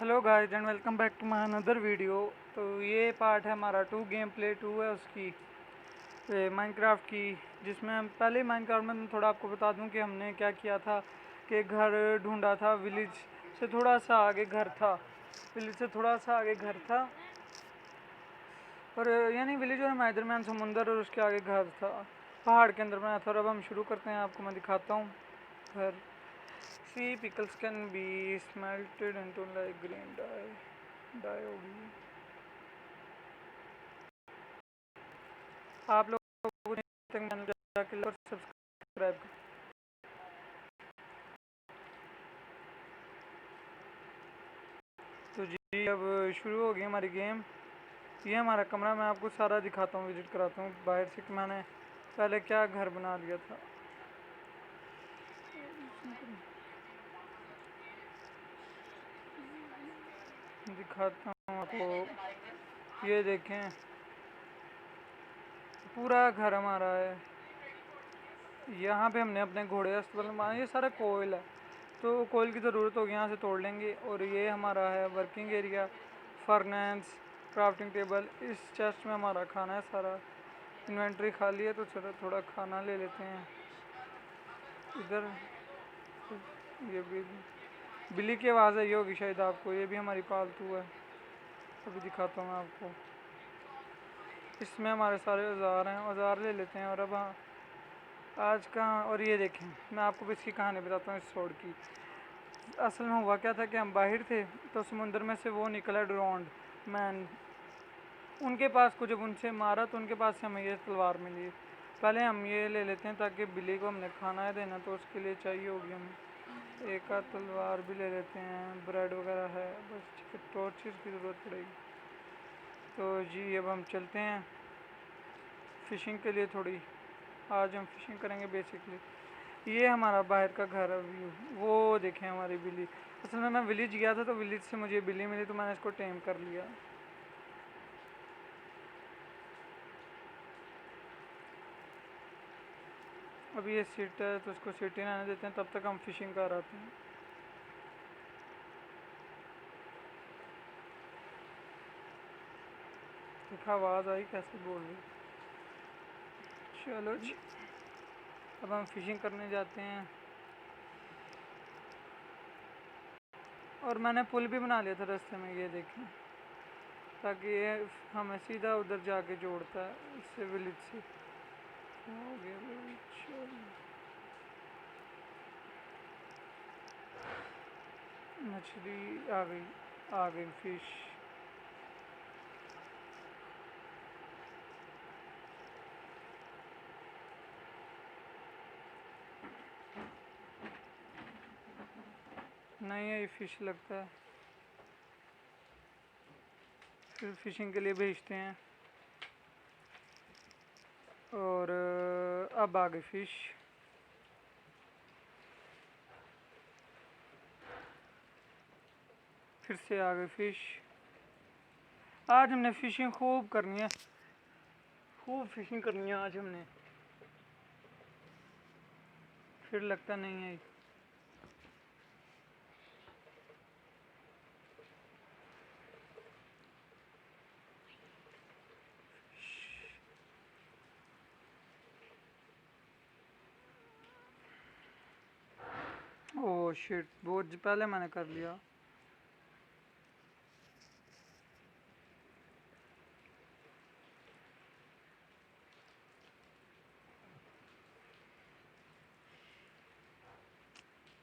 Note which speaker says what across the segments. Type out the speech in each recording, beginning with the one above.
Speaker 1: Hello guys and welcome back to my another video. तो ये part है हमारा गेम प्ले 2 है उसकी माइनक्राफ्ट की, जिसमें हम पहले माइनक्राफ्ट में थोड़ा आपको बता दूं कि हमने क्या किया था कि घर ढूंढा था। विलेज से थोड़ा सा आगे घर था, विलेज से थोड़ा सा आगे घर था और यानी विलेज और हमारे दरमियान समुंदर और उसके आगे घर था, पहाड़ के अंदर बनाया था। और अब हम शुरू करते हैं, आपको मैं दिखाता हूँ घर। See, pickles can be smelted into like green dye होगी। आप लोग जाके और सब्सक्राइब करें। तो जी अब शुरू हो गई हमारी गेम। ये हमारा कमरा, मैं आपको सारा दिखाता हूँ, विजिट कराता हूँ बाहर से कि मैंने पहले क्या घर बना लिया था। दिखाता हूँ आपको, ये देखें पूरा घर हमारा है। यहाँ पे हमने अपने घोड़े अस्पताल बनाए, ये सारा कोयल है तो कोयल की ज़रूरत होगी, यहाँ से तोड़ लेंगे। और ये हमारा है working area, furnace, crafting table. इस चेस्ट में हमारा खाना है सारा। इन्वेंट्री खाली है तो चलो थोड़ा खाना ले लेते हैं। इधर ये भी बिल्ली की आवाज़ आई होगी शायद आपको, ये भी हमारी पालतू है। अभी दिखाता हूँ मैं आपको। इसमें हमारे सारे औजार हैं, औजार ले लेते हैं। और अब आज कहाँ, और ये देखें मैं आपको भी इसकी कहानी बताता हूँ इस स्वॉर्ड की। असल में हुआ क्या था कि हम बाहर थे तो समुंदर में से वो निकला ड्रोन्ड मैन। उनके पास को जब उनसे मारा तो उनके पास से हमें ये तलवार मिली। पहले हम ये ले लेते हैं ताकि बिल्ली को हमने खाना है देना तो उसके लिए चाहिए होगी हमें। एक आध तलवार भी ले लेते हैं, ब्रेड वगैरह है, बस टॉर्चेस की ज़रूरत पड़ेगी। तो जी अब हम चलते हैं फ़िशिंग के लिए। थोड़ी आज हम फिशिंग करेंगे बेसिकली। ये हमारा बाहर का घर है व्यू, वो देखें हमारी बिल्ली। असल में मैं विलेज गया था तो विलेज से मुझे बिल्ली मिली तो मैंने इसको टेम कर लिया। अभी ये सीट है तो उसको सीटी आने देते हैं, तब तक हम फिशिंग कर आते हैं। देखा आवाज़ आई कैसे बोल रही। चलो जी अब हम फिशिंग करने जाते हैं। और मैंने पुल भी बना लिया था रास्ते में, ये देखें, ताकि ये हमें सीधा उधर जाके जोड़ता है इससे विलेज से। हो गया चलो, मछली आ गई फिश। नहीं है ये फिश लगता है, फिर फिशिंग के लिए भेजते हैं। और अब आ गई फिश। फिर से आ गई फिश। आज हमने फिशिंग खूब करनी है, खूब फिशिंग करनी है आज हमने। फिर लगता नहीं है। ओह शिट, बहुत पहले मैंने कर लिया।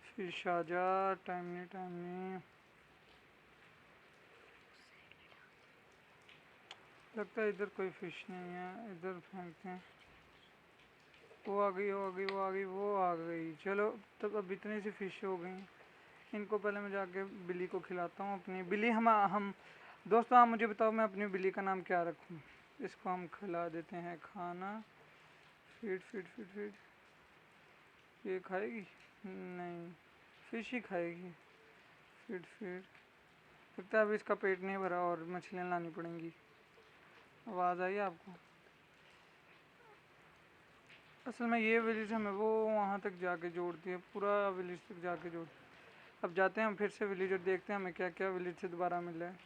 Speaker 1: फिश आजा, टाइम नहीं टाइम नहीं। लगता है इधर कोई फिश नहीं है, इधर फेंकते हैं। वो आ गई, वो आ गई, वो आ गई, वो आ गई। चलो तब अब इतनी सी फिश हो गई। इनको पहले मैं जाके बिल्ली को खिलाता हूँ। अपनी बिल्ली हम दोस्तों आप मुझे बताओ मैं अपनी बिल्ली का नाम क्या रखूँ। इसको हम खिला देते हैं खाना। Feed feed feed feed. ये खाएगी? नहीं, फिश ही खाएगी। Feed feed. लगता है अभी इसका पेट नहीं भरा और मछलियाँ लानी पड़ेंगी। आवाज़ आई आपको? असल में ये विलेज हमें वो वहाँ तक जाके जोड़ती है, पूरा विलेज तक जाके जोड़ती है। अब जाते हैं हम फिर से विलेज और देखते हैं हमें क्या क्या विलेज से दोबारा मिला है।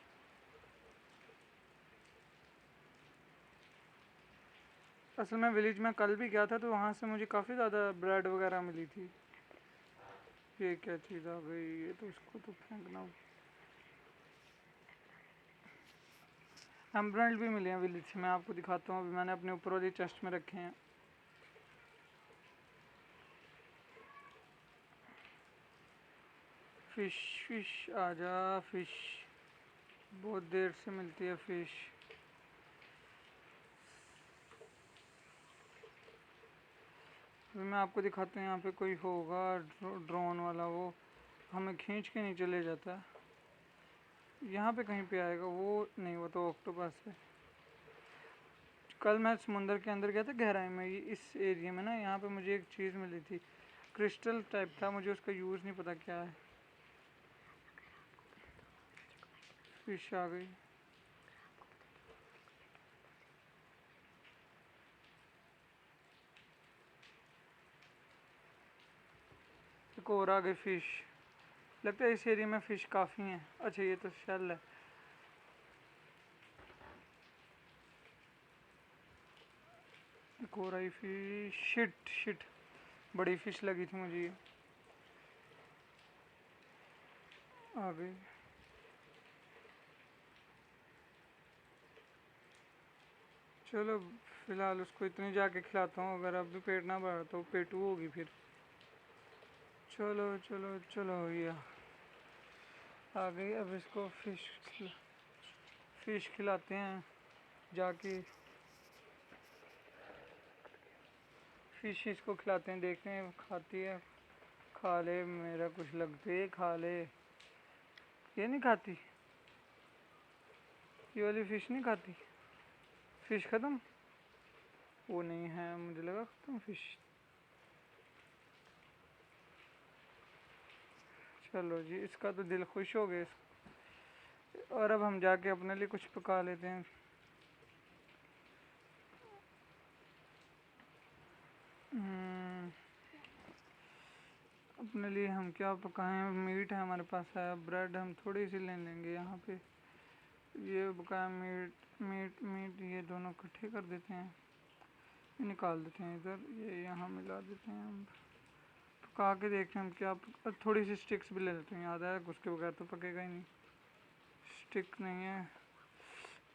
Speaker 1: असल में विलेज में कल भी गया था तो वहाँ से मुझे काफ़ी ज़्यादा ब्रेड वगैरह मिली थी। ये क्या चीज़ आ गई, ये तो इसको तो फेंकना। एमराल्ड भी मिले हैं विलेज से, मैं आपको दिखाता हूँ। अभी मैंने अपने ऊपर वाली चेस्ट में रखे हैं। फिश फिश आजा फिश, बहुत देर से मिलती है फिश। अभी मैं आपको दिखाता हूँ, यहाँ पे कोई होगा ड्रोन वाला, वो हमें खींच के नीचे ले जाता है। यहाँ पे कहीं पे आएगा वो, नहीं वो तो ऑक्टोपस है। कल मैं समुंदर के अंदर गया था गहराई में, इस एरिया में ना, यहाँ पे मुझे एक चीज़ मिली थी, क्रिस्टल टाइप था, मुझे उसका यूज़ नहीं पता क्या है। फिश आ गई। एक और आ गई फिश। लगता है इस एरिया में फ़िश काफ़ी हैं। अच्छा ये तो शेल है। एक और आई फिश। शिट शिट, बड़ी फिश लगी थी मुझे ये। आ गई। चलो फिलहाल उसको इतनी जाके खिलाता हूँ, अगर अब भी पेट ना भरा तो पेटू होगी फिर। चलो चलो चलो ये आ गई। अब इसको फिश खिलाते हैं जाके। फिश इसको खिलाते हैं, देखते हैं खाती है। खा ले, मेरा कुछ लगते खा ले। ये नहीं खाती, ये वाली फिश नहीं खाती। फिश ख़त्म, वो नहीं है, मुझे लगा ख़त्म फिश। चलो जी, इसका तो दिल खुश हो गया। और अब हम जाके अपने लिए कुछ पका लेते हैं। अपने लिए हम क्या पकाएं, मीट है हमारे पास है, ब्रेड हम थोड़ी सी ले लेंगे यहाँ पे। ये पकाया मीट मीट मीट, ये दोनों इकट्ठे कर देते हैं, ये निकाल देते हैं इधर, ये यहाँ मिला देते हैं हम। पका के देखते हैं हम क्या थोड़ी सी स्टिक्स भी ले लेते हैं, याद है उसके बगैर तो पकेगा ही नहीं। स्टिक नहीं है,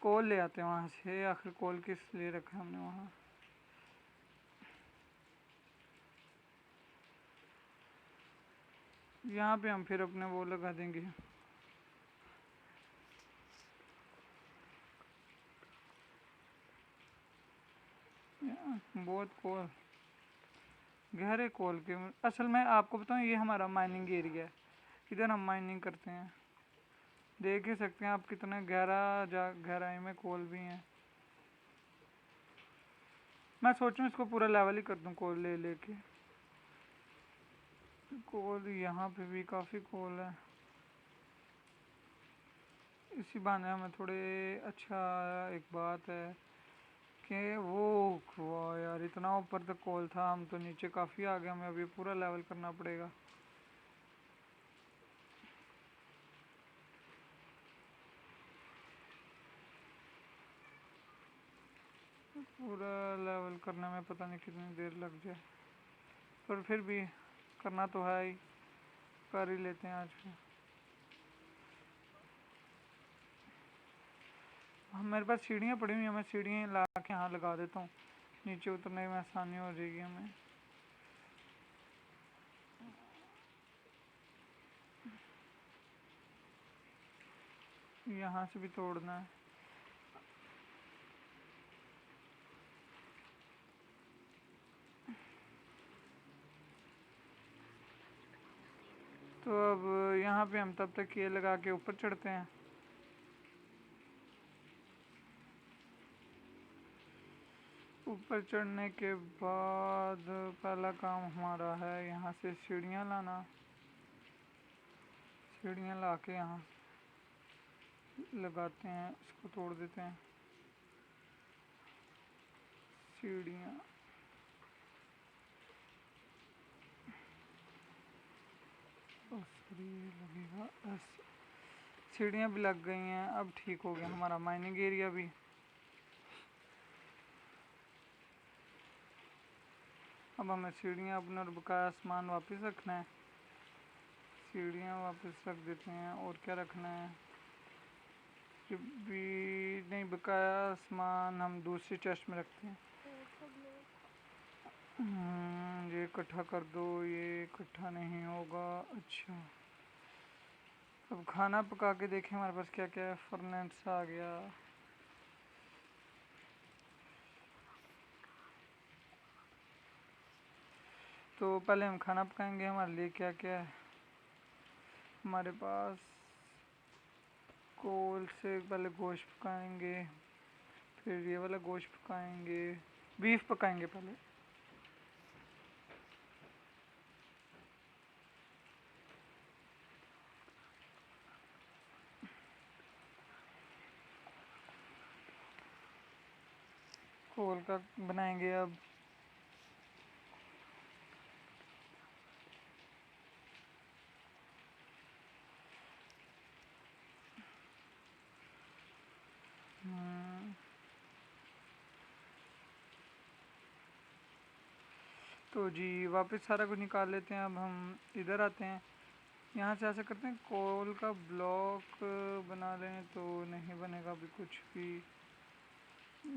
Speaker 1: कोल ले आते हैं वहाँ से। आखिर कोल किस लिए रखा है हमने वहाँ। यहाँ पे हम फिर अपने वो लगा देंगे। बहुत कोल, गहरे कोल के। असल में आपको बताऊँ, ये हमारा माइनिंग एरिया है, इधर हम माइनिंग करते हैं। देख ही सकते हैं आप कितना गहराई में कोल भी हैं। मैं सोच रहा हूँ इसको पूरा लेवल ही कर दूँ कोल ले लेके। कोल यहाँ पे भी काफ़ी कोल है, इसी बहाने हमें थोड़े। अच्छा एक बात है कि वो वाह यार, इतना ऊपर तक कोल था, हम तो नीचे काफ़ी आ गए, हमें अभी पूरा लेवल करना पड़ेगा। पूरा लेवल करने में पता नहीं कितनी देर लग जाए, पर फिर भी करना तो है ही, कर ही लेते हैं आज फिर। मेरे पास सीढ़ियाँ पड़ी हुई हैं, मैं सीढ़ियाँ ला के यहाँ लगा देता हूँ, नीचे उतरने में आसानी हो जाएगी हमें। यहाँ से भी तोड़ना है। तो अब यहाँ पे हम तब तक ये लगा के ऊपर चढ़ते हैं। ऊपर चढ़ने के बाद पहला काम हमारा है यहाँ से सीढ़ियाँ लाना। सीढ़ियाँ ला के यहाँ लगाते हैं, इसको तोड़ देते हैं। सीढ़ियाँ पर ये लगेगा ऐसे। सीढ़ियाँ भी लग गई हैं, अब ठीक हो गया हमारा माइनिंग एरिया भी। अब हमें सीढ़ियाँ अपने और बकाया सामान वापस रखना है। सीढ़ियाँ वापस रख देते हैं। और क्या रखना है कि भी नहीं, बकाया सामान हम दूसरी चेस्ट में रखते हैं। ये इकट्ठा कर दो, ये इकट्ठा नहीं होगा। अच्छा, अब खाना पका के देखें हमारे पास क्या क्या है। फर्नेस आ गया। तो पहले हम खाना पकाएंगे। हमारे लिए क्या क्या है हमारे पास। कोल से पहले गोश्त पकाएंगे, फिर ये वाला गोश्त पकाएंगे, बीफ पकाएंगे पहले। कोल का बनाएंगे अब। तो जी वापस सारा कुछ निकाल लेते हैं। अब हम इधर आते हैं। यहाँ से ऐसा करते हैं, कोल का ब्लॉक बना लें तो नहीं बनेगा अभी कुछ भी।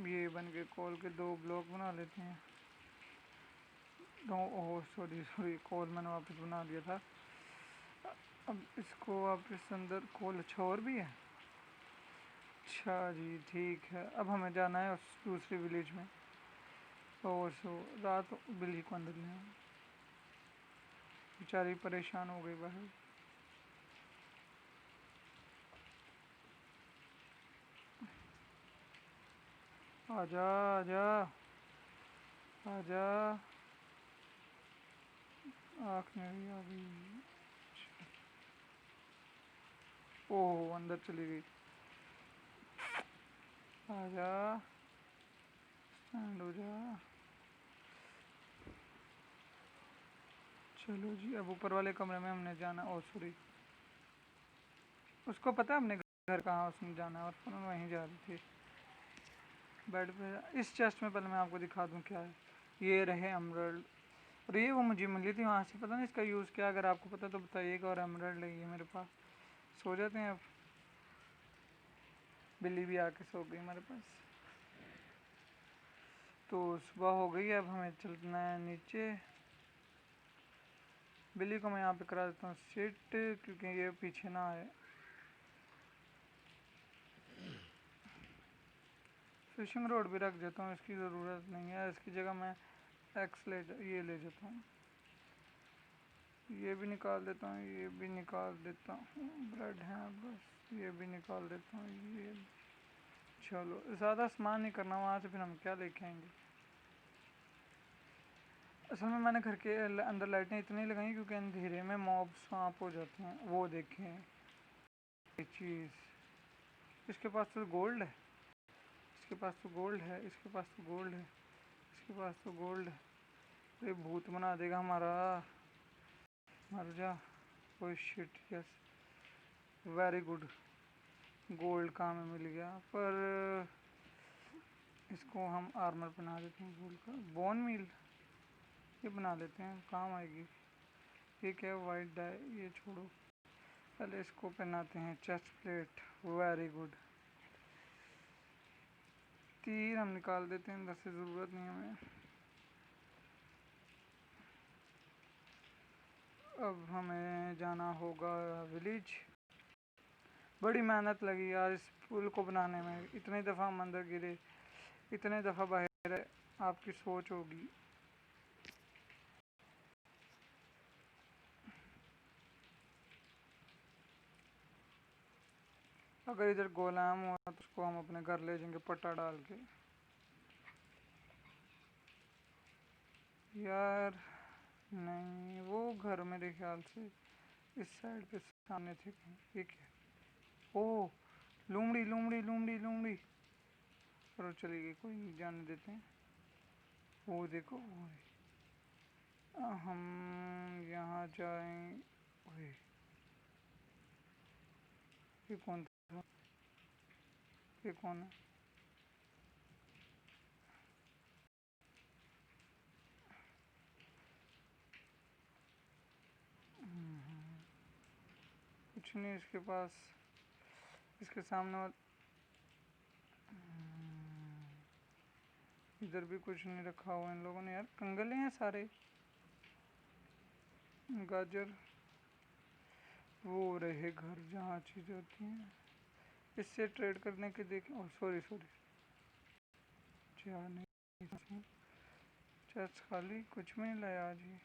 Speaker 1: ये बन के कोल के 2 ब्लॉक बना लेते हैं। ओह सॉरी सॉरी, कोल मैंने वापस बना दिया था। अब इसको वापस अंदर। कोल अच्छा और भी है। अच्छा जी ठीक है। अब हमें जाना है उस दूसरे विलेज में। और सो रात बिल्ली को अंदर ले आए। बेचारी परेशान हो गई बाहर। आजा आजा आजा। आँख मेरी आ गई। ओह अंदर चली गई। आजा, स्टैंड हो जा। चलो जी, अब ऊपर वाले कमरे में हमने जाना। ओ सॉरी, उसको पता है हमने घर कहाँ उसने जाना है, और फिर हम वहीं जा रहे थे। बेड पे इस चेस्ट में पहले मैं आपको दिखा दूँ क्या है। ये रहे एमरल्ड, और ये वो मुझे मिली थी वहाँ से। पता नहीं इसका यूज़ क्या, अगर आपको पता तो बताइएगा। और एमरल्ड है ये मेरे पास। सो जाते हैं अब। बिल्ली भी आके सो गई हमारे पास। तो सुबह हो गई है, अब हमें चलना है नीचे। बिल्ली को मैं यहाँ पे करा देता हूँ सिट, क्योंकि ये पीछे ना आए। फिशिंग रोड भी रख देता हूँ, इसकी ज़रूरत नहीं है। इसकी जगह मैं ये ले जाता हूँ। ये भी निकाल देता हूँ, ये भी निकाल देता हूँ। ब्रेड है बस, ये भी निकाल देता हूँ। ये चलो, ज़्यादा सामान नहीं करना। वहाँ से फिर हम क्या लेके आएंगे। असल में मैंने घर के अंदर लाइटें इतनी लगाई क्योंकि अंधेरे में मॉब सांप हो जाते हैं। वो देखें ये चीज़। इसके पास तो गोल्ड है, इसके पास तो गोल्ड है, इसके पास तो गोल्ड है, इसके पास तो गोल्ड है। ये भूत बना देगा हमारा। मर जा। Oh shit, yes very good. Gold काम में मिल गया। पर इसको हम आर्मर बना देते हैं गोल्ड का। बोन मील ये बना लेते हैं, काम आएगी। ये क्या है, वाइट डाई, ये छोड़ो। पहले इसको पहनाते हैं चेस्ट प्लेट। Very good. तीर हम निकाल देते हैं, अंदर से ज़रूरत नहीं हमें। अब हमें जाना होगा विलेज। बड़ी मेहनत लगी यार इस पुल को बनाने में। इतनी दफ़ा हम अंदर गिरे, इतने दफ़ा बाहर है। आपकी सोच होगी। अगर इधर गोलाम हुआ तो उसको हम अपने घर ले जाएंगे पट्टा डाल के। यार नहीं, वो घर मेरे ख्याल से इस साइड पे सामने थे कहीं। ये क्या, ओ लूमड़ी लूमड़ी लूमड़ी लूमड़ी। चलो चली गई, कोई नहीं, जाने देते हैं। वो देखो वो है। हम यहाँ जाएं। ओए ये कौन था? ये कौन है? कुछ नहीं इसके पास, इसके सामने इधर भी कुछ नहीं रखा हुआ इन लोगों ने यार, कंगले हैं सारे। गाजर, वो रहे घर जहाँ चीज़ें होती हैं। इससे ट्रेड करने के देखें। ओह सॉरी सॉरी, नहीं, चेस्ट खाली, कुछ भी नहीं लाया आज ही।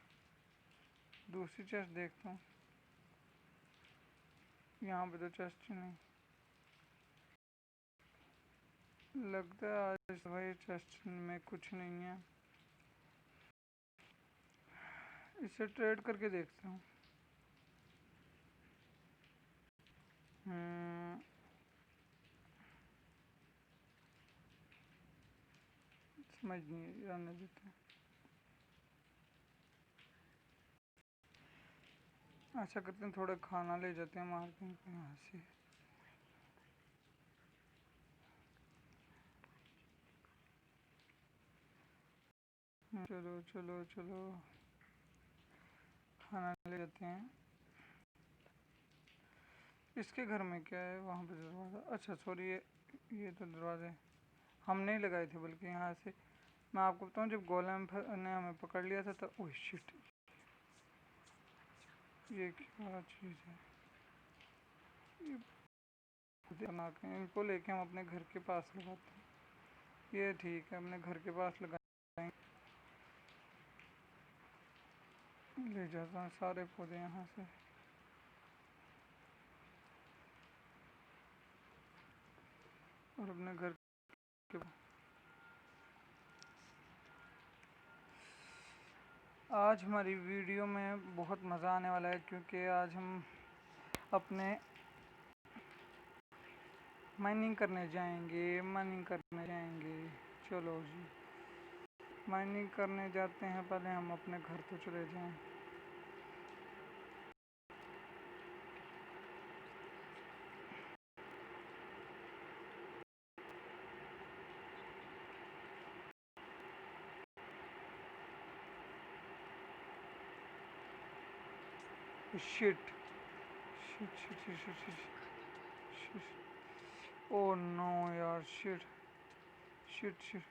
Speaker 1: दूसरी चेस्ट देखता हूँ, यहाँ पे तो चेस्ट ही नहीं लगता है आज भाई, चेस्ट में कुछ नहीं है। इसे ट्रेड करके देखता हूँ। समझ नहीं आने देते। ऐसा करते हैं, थोड़ा खाना ले जाते हैं मार्केट पे यहाँ से। चलो चलो चलो, खाना ले जाते हैं। इसके घर में क्या है? वहाँ पे दरवाज़ा, अच्छा सॉरी, ये तो दरवाजे हम नहीं लगाए थे, बल्कि यहाँ से मैं आपको बताऊँ, जब गोलम ने हमें पकड़ लिया था तो ओह शिट, ये क्या चीज़ है? ये बना के इनको लेके हम अपने घर के पास लगाते हैं। ये ठीक है, अपने घर के पास लगाएंगे। ले जाता हूँ सारे पौधे यहाँ से। और अपने घर के, आज हमारी वीडियो में बहुत मज़ा आने वाला है, क्योंकि आज हम अपने माइनिंग करने जाएंगे। चलो जी, माइनिंग करने जाते हैं। पहले हम अपने घर तो चले जाएं। Shit shit shit shit shit shit, oh no यार, शिट शिट शिट।